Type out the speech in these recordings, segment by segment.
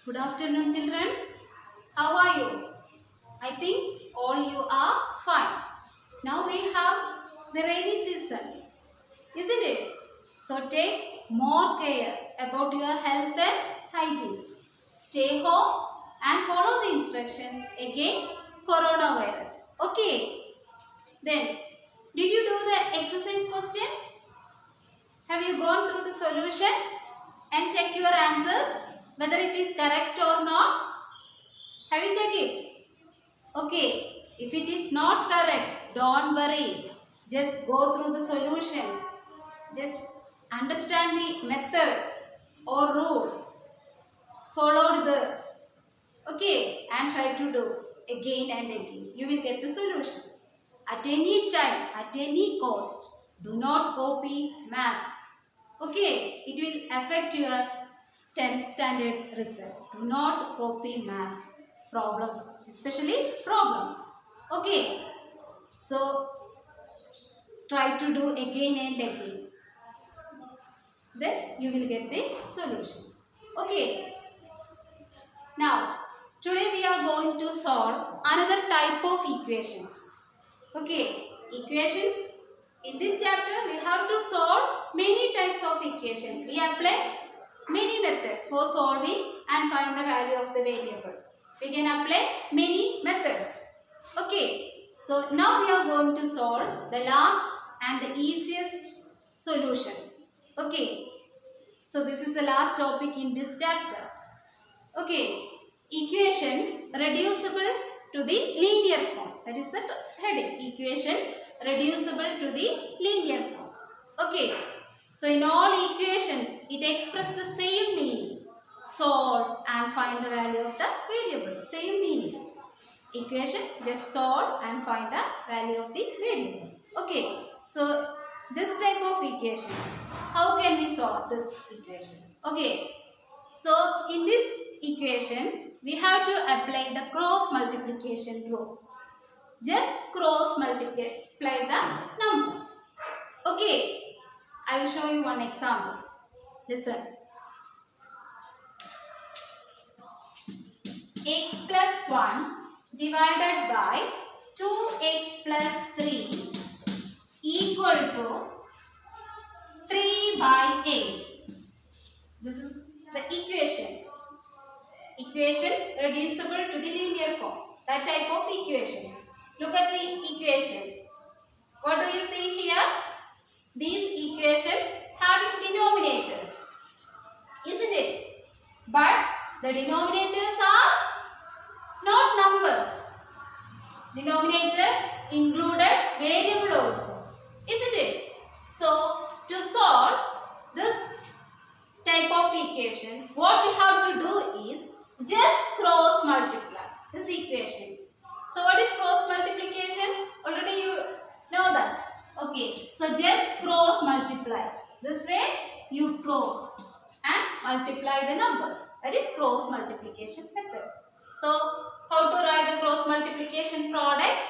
Good afternoon, children. How are you? I think all you are fine. Now we have the rainy season, isn't it? So take more care about your health and hygiene. Stay home and follow the instruction against coronavirus. Okay. Then, did you do the exercise questions? Have you gone through the solution and check your answers whether it is correct or not? Have you checked it? Okay. If it is not correct, don't worry. Just go through the solution. Just understand the method or rule. Follow the and try to do again and again. You will get the solution. At any time, at any cost, do not copy maths. Okay, it will affect your 10th standard result. Do not copy maths problems, especially problems. Okay, so try to do again and again. Then you will get the solution. Okay. Now, today we are going to solve another type of equations. Okay, equations. In this chapter, we have to solve many types of equations. We apply many methods for solving and find the value of the variable. We can apply many methods. Okay, so now we are going to solve the last and the easiest solution. Okay, so this is the last topic in this chapter. Okay, equations reducible to the linear form. That is the heading. Equations reducible to the linear form. Okay, so in all equations, it expresses the same meaning. Solve and find the value of the variable. Same meaning. Equation, just solve and find the value of the variable. Okay, so this type of equation, how can we solve this equation? Okay, so in this equations, we have to apply the cross multiplication rule. Just cross multiply the numbers. Okay, I will show you one example. Listen. X plus 1 divided by 2x plus 3 equal to 3 by 8. This is the equation. Equations reducible to the linear form. That type of equations. Look at the equation. What do you see here? These equations have denominators, isn't it? But the denominators are not numbers. Denominator included variable also, isn't it? So, to solve this type of equation, what we have to do is just cross multiply this equation. So what is cross multiplication? Already you know that. Okay. So just cross multiply. This way you cross and multiply the numbers. That is cross multiplication method. So how to write the cross multiplication product?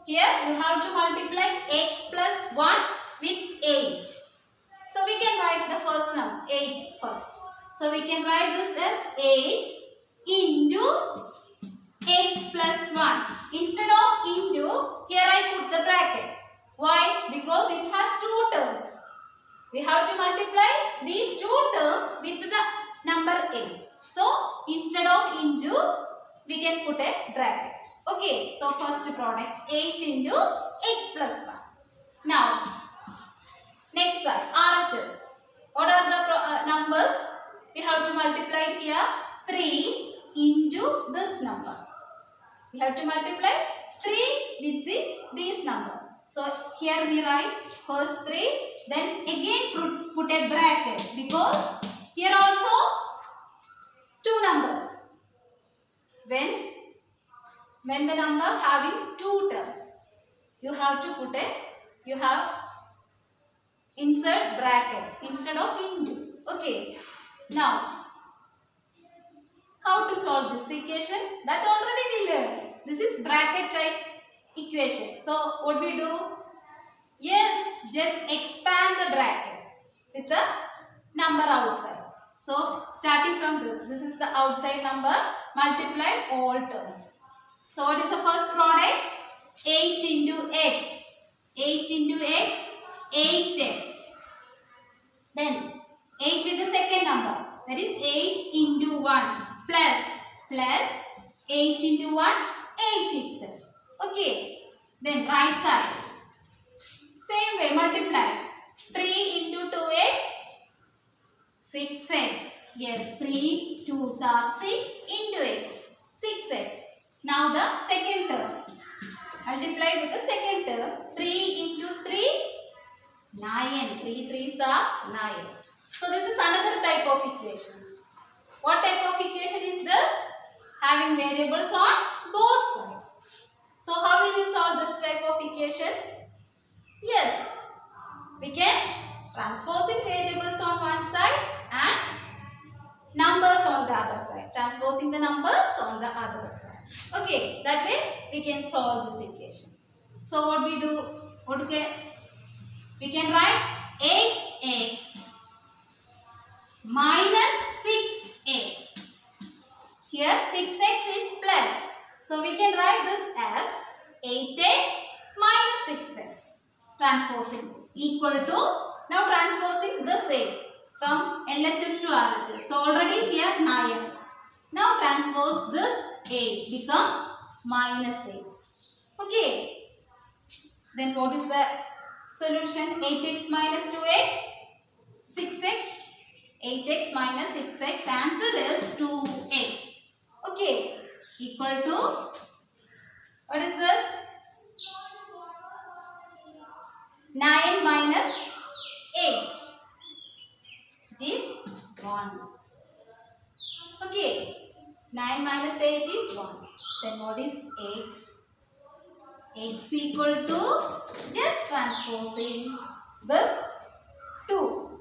Here you have to multiply x plus 1 with 8. So we can write the first number 8 first. So we can write this as 8 into x plus 1. Instead of into, here I put the bracket. Why? Because it has two terms. We have to multiply these two terms with the number 8. So instead of into, we can put a bracket. Okay. So first product 8 into x plus 1. Now, next one, RHS. What are the numbers? We have to multiply here 3 into this number. We have to multiply 3 with this number. So here we write first 3, then again put a bracket because here also two numbers. When the number having two terms, you have to insert bracket instead of into. Okay. Now, how to solve this equation? That already we learned. This is bracket type equation. So, what we do? Yes, just expand the bracket with the number outside. So starting from this is the outside number multiplied all terms. So what is the first product? 8 into x. 8 into x, 8x. Then 8 with the second number, that is 8 into 1 plus 8 into 1, 8 itself. Okay. Then right side, same way multiply. 3 into 2x, 6x. Yes, 3 2s are 6 into x, 6x. Now the second term. Multiply with the second term. 3 into 3, 9. 3 3s are 9. So this is another type of equation. What type of equation is this? Having variables on both sides. So how will you solve this type of equation? Yes, we can transposing variables on one side and numbers on the other side. Transposing the numbers on the other side. Okay, that way we can solve this equation. So what we do? We can write 8x minus 6x. Here 6x is plus. So we can write this as 8x minus 6x. Transposing equal to, now transposing the same from LHS to RHS. So already here 9. Now transpose this 8 becomes minus 8. Okay. Then what is the solution? 8x minus 2x, 6x. 8x minus 6x, answer is 2x. Okay. Equal to, what is this? 9 minus 8. It is 1. Okay. 9 minus 8 is 1. Then what is x? X equal to, just transposing this 2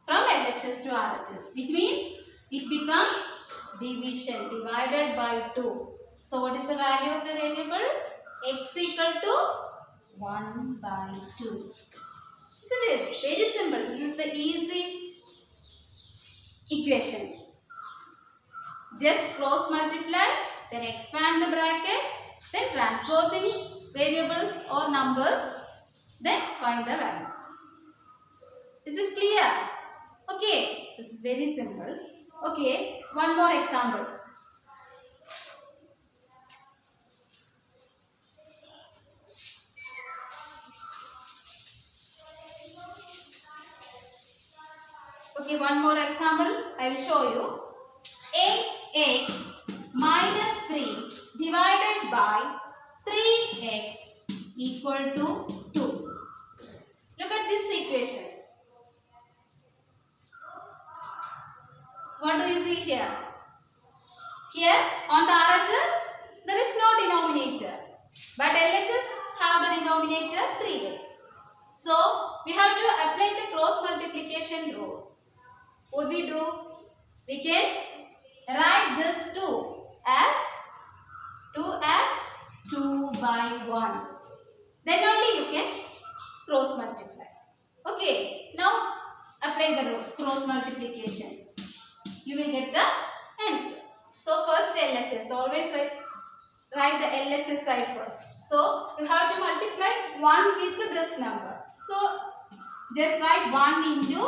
from LHS to RHS, which means it becomes division, divided by 2. So what is the value of the variable? X equal to 1 by 2. Isn't it? Very simple. This is the easy equation. Just cross multiply, then expand the bracket, then transposing variables or numbers, then find the value. Is it clear? Okay, this is very simple. Okay, one more example. Okay, one more example I will show you. 8x minus 3 divided by 3x equal to 2. Look at this equation. What do you see here? Here on the RHS there is no denominator, but LHS have the denominator 3x. So we have to apply the cross multiplication rule. What we do? We can write this 2 as 2 by 1. Then only you can cross multiply. Okay. Now apply the rule, cross multiplication. You will get the answer. So first LHS. Always write the LHS side first. So you have to multiply 1 with this number. So just write 1 into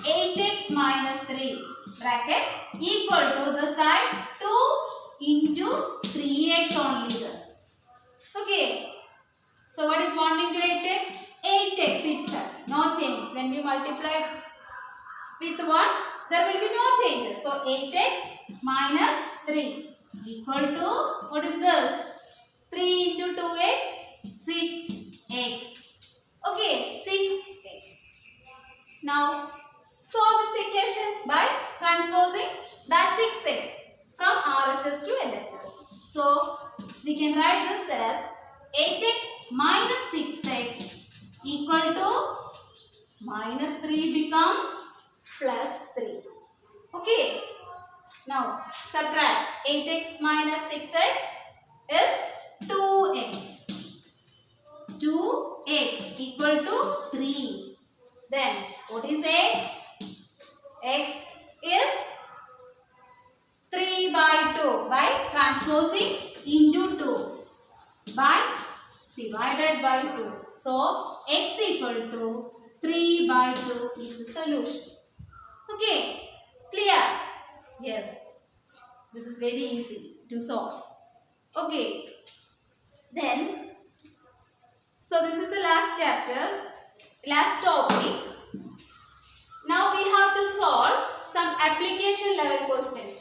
8x minus 3 bracket equal to the side 2 into 3x only there. Okay. So what is 1 into 8x? 8x itself. No change. When we multiply with 1, there will be no changes. So 8x minus 3 equal to, what is this? 3 into 2x, 6x. Okay, 6x. Now solve this equation by transposing that 6x from RHS to LHS. So we can write this as 8x minus 6x equal to minus 3 become plus 3. Okay. Now subtract 8x minus 6x is 2x. 2x equal to 3. Then what is x? transposing into 2 by divided by 2. So, x equal to 3 by 2 is the solution. Okay, clear? Yes, this is very easy to solve. Okay, then, so this is the last chapter, last topic. Now we have to solve some application level questions.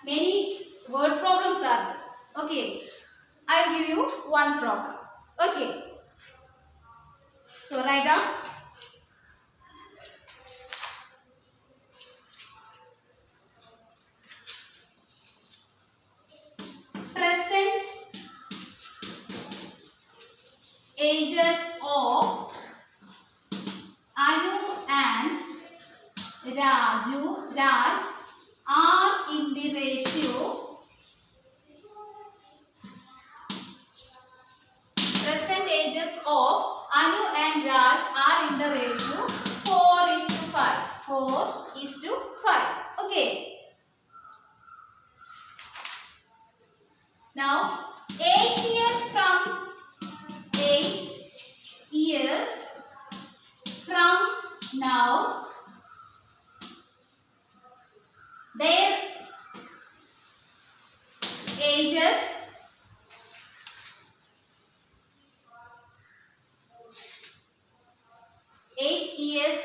Many word problems are there. Okay, I will give you one problem. Okay, so write down. Present ages of Anu and Raj are in the ratio. Present ages of Anu and Raj are in the ratio 4:5. 4:5. Okay. Now 8 years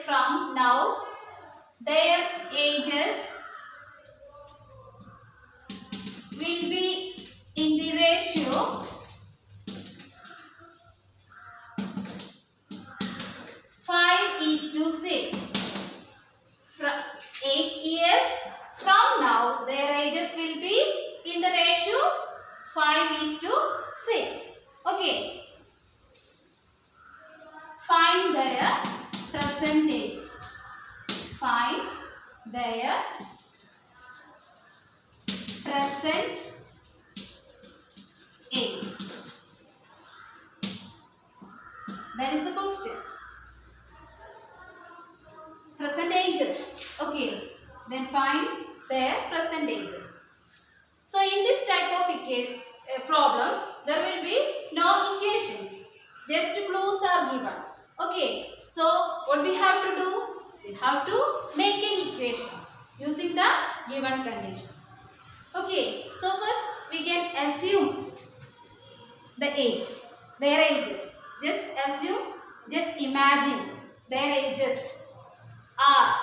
from now, their ages will be in the ratio 5:6. 8 years from now, their ages will be in the ratio 5:6. Okay. Find their present age. Find their present age. That is the question. Present ages. Okay. Then find their present ages. So in this type of problems, there will be no equations. Just clues are given. Okay. So what we have to do? We have to make an equation using the given condition. Okay. So first we can assume the age, their ages. Just assume, just imagine their ages are.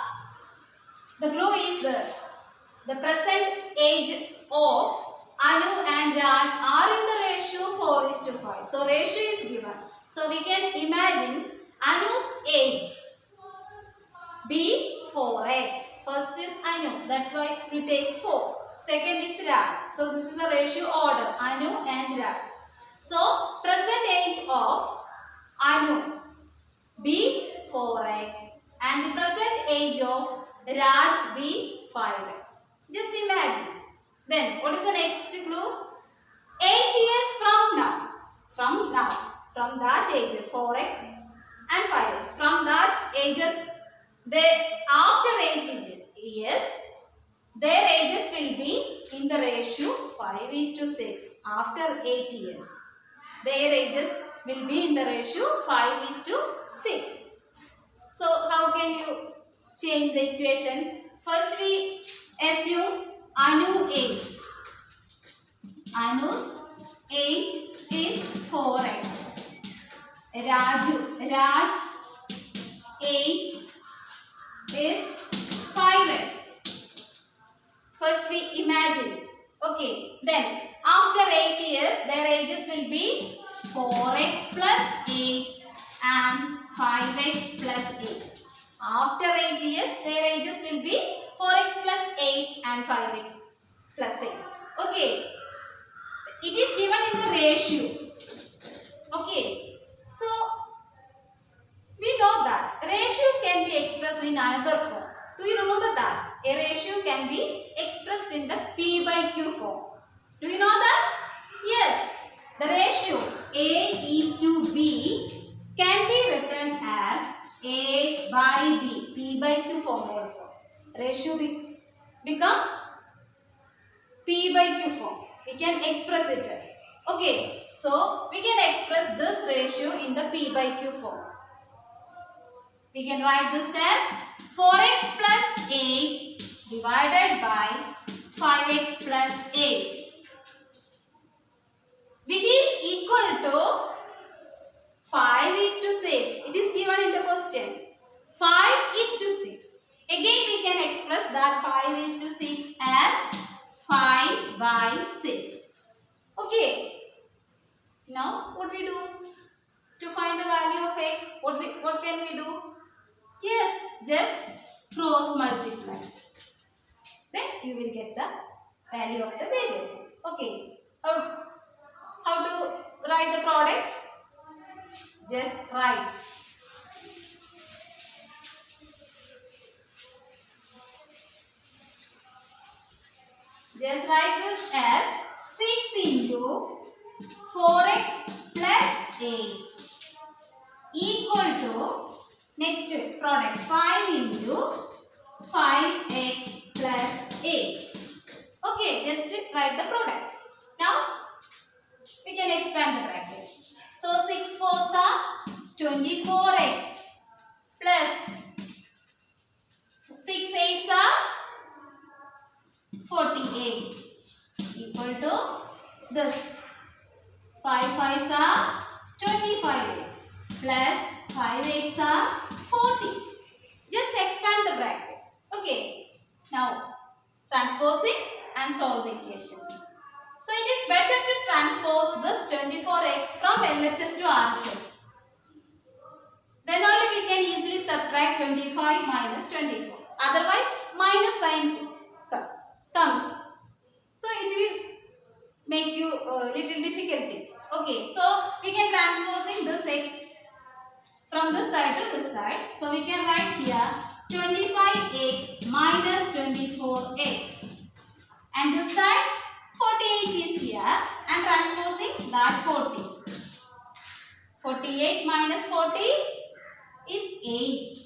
The clue is the present age of Anu and Raj are in the ratio 4:5. So ratio is given. So we can imagine Anu's age be 4x. First is Anu. That's why we take 4. Second is Raj. So this is the ratio order. Anu and Raj. So present age of Anu be 4x and the present age of Raj be 5x. Just imagine. Then what is the next clue? 8 years from now. From that ages 4x and 5x. From that ages, after 8 years, their ages will be in the ratio 5:6. After 8 years, their ages will be in the ratio 5:6. So how can you change the equation? First we assume Anu age. Anu's age is 4x. Raj's age is 5x. First we imagine. Okay. Then after 8 years, their ages will be 4x plus 8 and 5x plus 8. After 8 years, their ages will be 4x plus 8 and 5x plus 8. Okay. It is given in the ratio. Okay. So, we know that ratio can be expressed in another form. Do you remember that? A ratio can be expressed in the P by Q form. Do you know that? Yes. The ratio A:B can be written as A by B. P by Q form also. Ratio become P by Q form. We can express it as. Okay. So, we can express this ratio in the P by Q form. We can write this as 4x plus 8 divided by 5x plus 8, which is equal to 5:6. It is given in the question. 5:6. Again, we can express that 5:6 as 5 by 6. Okay. Now, what we do? To find the value of x, what can we do? Yes, just cross multiply. Then you will get the value of the variable. Okay. How to write the product? Just write. Just write this as 6 into 4x plus 8 equal to, next product, 5 into 5x plus 8. Okay, just write the product. Now, we can expand the bracket. So, 6 4s are 24x plus 6 8s are 48 equal to this. 5 5s are 25x plus 5x are 40. Just expand the bracket. Okay. Now, transposing and solve the equation. So, it is better to transpose this 24x from LHS to RHS. Then only we can easily subtract 25 minus 24. Otherwise, minus sign comes. So, it will make you a little difficulty. Okay, so we can transposing this x from this side to this side. So, we can write here 25x minus 24x. And this side 48 is here. And transposing that 40. 48 minus 40 is 8.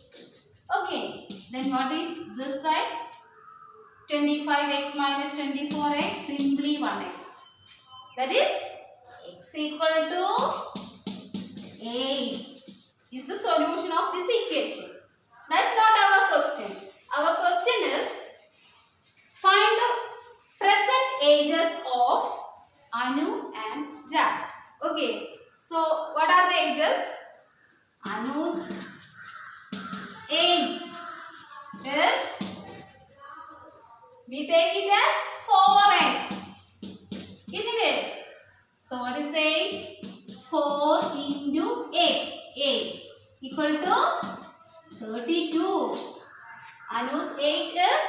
Okay, then what is this side? 25x minus 24x, simply 1x. That is x equal to 8 is the solution of this equation. That's not our question. Our question is find the present ages of Anu and Raj. Okay. So, what are the ages? Anu's age is, we take it as 4x. Isn't it? So, what is the age? 4 into x. 8 equal to 32. Anu's age is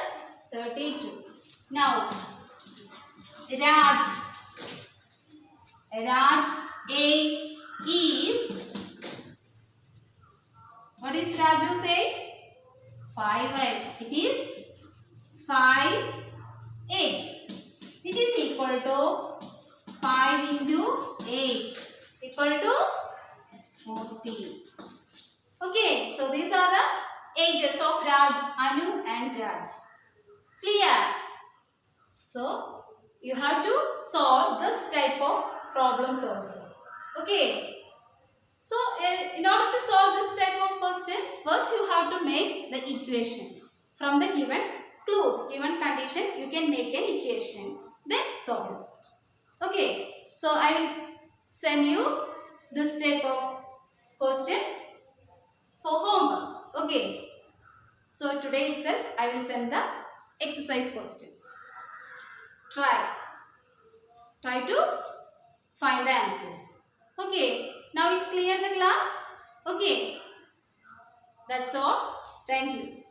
32. Now, Raj's age is, what is Raju's age? 5x. It is 5x, which is equal to 5 into 8 equal to 40. Okay, so these are the ages of Raj, Anu and Raj. Clear? So, you have to solve this type of problems also. Okay. So, in order to solve this type of questions, first you have to make the equation. From the given clues, given condition, you can make an equation. Then solve it. Okay. So, I will send you this type of questions for homework. Okay. So, today itself, I will send the exercise questions. Try to find the answers. Okay. Now it's clear the class? Okay. That's all. Thank you.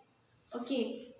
Okay.